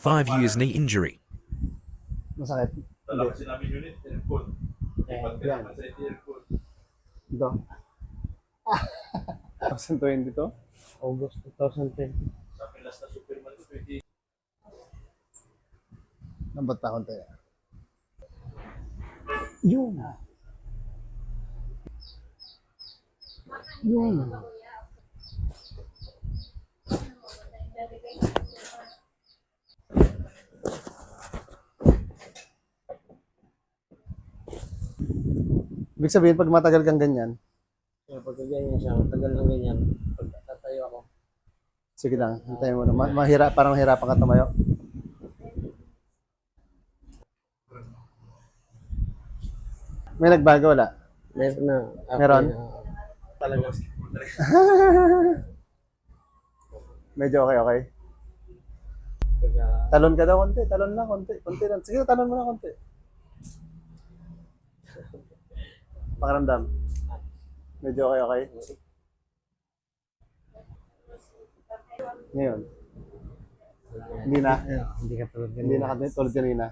5 years knee injury. Masakit. Dala kasi namin unit, aircon. Ipat ka Yan. naman sa aircon. Ito. 2020 to? August 2020. Sa pilas na Superman ko, 20. Lambat pa konti. Yun. Yun. Ibig sabihin, pag matagal kang ganyan, Kaya pagka ganyan siya, tagal ng ganyan, pag tatayo ako, sige lang, hintayin mo na. Parang mahirapan ka tumayo. May nagbago, wala? meron na. Meron? Talaga. Medyo okay. Pagka, Talon ka daw konti, talon lang konti. Konti lang. Sige, talon mo na konti. Pakiramdam. Medyo okay. Ngayon. Hindi na. hindi ka tulad Hindi na tulad kanina.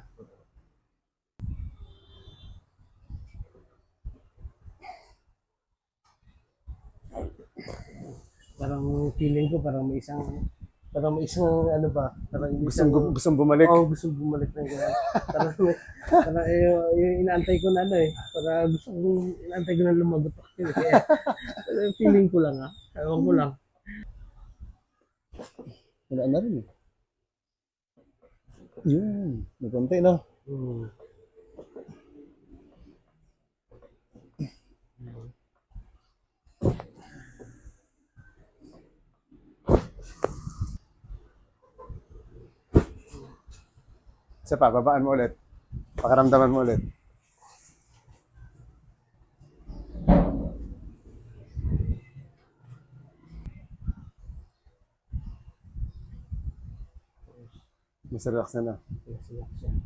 Parang feeling ko parang may isang ano ba, parang Gustong bumalik. gustong bumalik na gano'n. Parang yung inaantay ko na ano para inaantay ko na lumagot ako. Kaya feeling ko lang ewan ko lang. Wala na rin. Yun. May konti, no? Hmm. Isa pa, babaan mo ulit. Pakaramdaman mo ulit. Mas relax na na. Yes, yes, yes.